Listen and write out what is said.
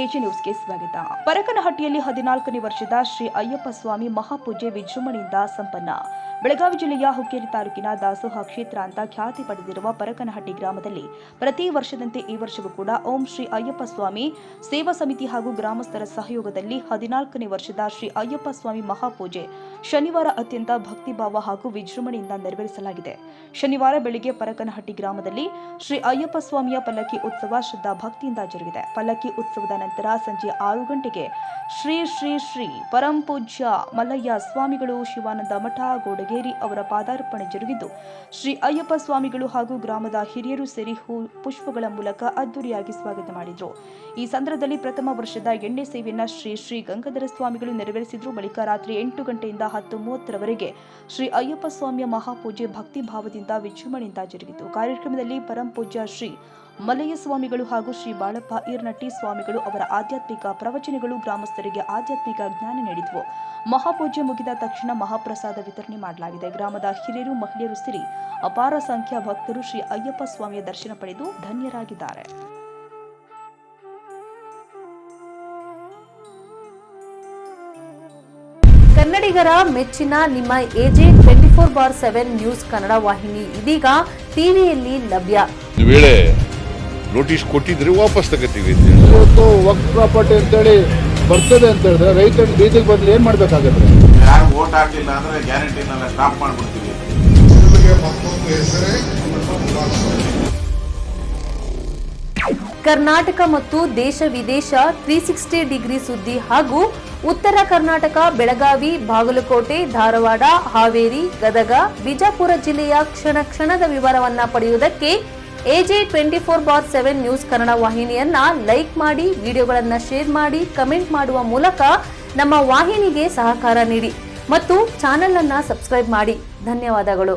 AJ ನ್ಯೂಸ್ಗೆ ಸ್ವಾಗತ. ಪರಕನಹಟ್ಟಿಯಲ್ಲಿ 14ನೇ ವರ್ಷದ ಶ್ರೀ ಅಯ್ಯಪ್ಪ ಸ್ವಾಮಿ ಮಹಾಪೂಜೆ ವಿಜೃಂಭಣೆಯಿಂದ ಸಂಪನ್ನ. ಬೆಳಗಾವಿ ಜಿಲ್ಲೆಯ ಹುಕ್ಕೇರಿ ತಾಲೂಕಿನ ದಾಸೋಹ ಕ್ಷೇತ್ರ ಅಂತ ಖ್ಯಾತಿ ಪಡೆದಿರುವ ಪರಕನಹಟ್ಟಿ ಗ್ರಾಮದಲ್ಲಿ ಪ್ರತಿ ವರ್ಷದಂತೆ ಈ ವರ್ಷವೂ ಕೂಡ ಓಂ ಶ್ರೀ ಅಯ್ಯಪ್ಪ ಸ್ವಾಮಿ ಸೇವಾ ಸಮಿತಿ ಹಾಗೂ ಗ್ರಾಮಸ್ಥರ ಸಹಯೋಗದಲ್ಲಿ 14ನೇ ವರ್ಷದ ಶ್ರೀ ಅಯ್ಯಪ್ಪ ಸ್ವಾಮಿ ಮಹಾಪೂಜೆ ಶನಿವಾರ ಅತ್ಯಂತ ಭಕ್ತಿಭಾವ ಹಾಗೂ ವಿಜೃಂಭಣೆಯಿಂದ ನೆರವೇರಿಸಲಾಗಿದೆ. ಶನಿವಾರ ಬೆಳಿಗ್ಗೆ ಪರಕನಹಟ್ಟಿ ಗ್ರಾಮದಲ್ಲಿ ಶ್ರೀ ಅಯ್ಯಪ್ಪ ಸ್ವಾಮಿಯ ಪಲ್ಲಕ್ಕಿ ಉತ್ಸವ ಶ್ರದ್ಧಾ ಭಕ್ತಿಯಿಂದ ಜರುಗಿದೆ. ಪಲ್ಲಕ್ಕಿ ಉತ್ಸವದ ನಂತರ ಸಂಜೆ 6 ಗಂಟೆಗೆ ಶ್ರೀ ಶ್ರೀ ಶ್ರೀ ಪರಂ ಪೂಜ್ಯ ಮಲ್ಲಯ್ಯ ಸ್ವಾಮಿಗಳು ಶಿವಾನಂದ ಮಠ ಗೋಡಗೇರಿ ಅವರ ಪಾದಾರ್ಪಣೆ ಜರುಗಿದ್ದು, ಶ್ರೀ ಅಯ್ಯಪ್ಪ ಸ್ವಾಮಿಗಳು ಹಾಗೂ ಗ್ರಾಮದ ಹಿರಿಯರು ಸೇರಿ ಪುಷ್ಪಗಳ ಮೂಲಕ ಅದ್ದೂರಿಯಾಗಿ ಸ್ವಾಗತ ಮಾಡಿದರು. ಈ ಸಂದರ್ಭದಲ್ಲಿ ಪ್ರಥಮ ವರ್ಷದ ಎಣ್ಣೆ ಸೇವೆಯನ್ನ ಶ್ರೀ ಶ್ರೀ ಗಂಗಾಧರ ಸ್ವಾಮಿಗಳು ನೆರವೇರಿಸಿದ್ರು. ಬಳಿಕ ರಾತ್ರಿ 8 ಗಂಟೆಯಿಂದ 10:30ರವರೆಗೆ ಶ್ರೀ ಅಯ್ಯಪ್ಪ ಸ್ವಾಮಿಯ ಮಹಾಪೂಜೆ ಭಕ್ತಿ ಭಾವದಿಂದ ವಿಜೃಂಭಣೆಯಿಂದ ಜರುಗಿತು. ಕಾರ್ಯಕ್ರಮದಲ್ಲಿ ಪರಂ ಪೂಜ್ಯ ಶ್ರೀ ಮಲ್ಲಯ್ಯ ಸ್ವಾಮಿಗಳು ಹಾಗೂ ಶ್ರೀ ಬಾಳಪ್ಪ ಈರ್ನಟ್ಟಿ ಸ್ವಾಮಿಗಳು ಅವರ ಆಧ್ಯಾತ್ಮಿಕ ಪ್ರವಚನಗಳು ಗ್ರಾಮಸ್ಥರಿಗೆ ಆಧ್ಯಾತ್ಮಿಕ ಜ್ಞಾನ ನೀಡಿದವು. ಮಹಾಪೂಜೆ ಮುಗಿದ ತಕ್ಷಣ ಮಹಾಪ್ರಸಾದ ವಿತರಣೆ ಮಾಡಲಾಗಿದೆ. ಗ್ರಾಮದ ಹಿರಿಯರು ಮಹಿಳೆಯರು ಸೇರಿ ಅಪಾರ ಸಂಖ್ಯಾ ಭಕ್ತರು ಶ್ರೀ ಅಯ್ಯಪ್ಪ ಸ್ವಾಮಿಯ ದರ್ಶನ ಪಡೆದು ಧನ್ಯರಾಗಿದ್ದಾರೆ. ಕನ್ನಡಿಗರ ಮೆಚ್ಚಿನ ನಿಮ್ಮ ಎಜೆ 24/7 ನ್ಯೂಸ್ ಕನ್ನಡ ವಾಹಿನಿ ಇದೀಗ ಟಿವಿಯಲ್ಲಿ ಲಭ್ಯ. ವೇಳೆ ನೋಟಿಸ್ ಕೊಟ್ಟಿದ್ರೆ ವಾಪಸ್ ತಗೋತೀವಿ. ಇವತ್ತು ವಕ್ಫ್ ಪ್ರಾಪರ್ಟಿ ಅಂತೇಳಿ ಬರ್ತದೆ ಅಂತ ಹೇಳಿದ್ರೆ ರೈತರ ಬೀದಿಗೆ ಬದಲು ಏನ್ ಮಾಡ್ಬೇಕಾಗತ್ತೆ? ಯಾರು ವೋಟ್ ಹಾಕಿಲ್ಲ ಅಂದ್ರೆ ಗ್ಯಾರಂಟಿನೆಲ್ಲ ಸ್ಟಾಪ್ ಮಾಡ್ಬಿಡ್ತೀವಿ. ಕರ್ನಾಟಕ ಮತ್ತು ದೇಶ ವಿದೇಶ 360 ಡಿಗ್ರಿ ಸುದ್ದಿ ಹಾಗೂ ಉತ್ತರ ಕರ್ನಾಟಕ ಬೆಳಗಾವಿ, ಬಾಗಲಕೋಟೆ, ಧಾರವಾಡ, ಹಾವೇರಿ, ಗದಗ, ಬಿಜಾಪುರ ಜಿಲ್ಲೆಯ ಕ್ಷಣ ಕ್ಷಣದ ವಿವರವನ್ನ ಪಡೆಯುವುದಕ್ಕೆ ಎಜೆ 24/7 ನ್ಯೂಸ್ ಕನ್ನಡ ವಾಹಿನಿಯನ್ನ ಲೈಕ್ ಮಾಡಿ, ವಿಡಿಯೋಗಳನ್ನ ಶೇರ್ ಮಾಡಿ, ಕಮೆಂಟ್ ಮಾಡುವ ಮೂಲಕ ನಮ್ಮ ವಾಹಿನಿಗೆ ಸಹಕಾರ ನೀಡಿ ಮತ್ತು ಚಾನೆಲ್ ಅನ್ನ ಸಬ್ಸ್ಕ್ರೈಬ್ ಮಾಡಿ. ಧನ್ಯವಾದಗಳು.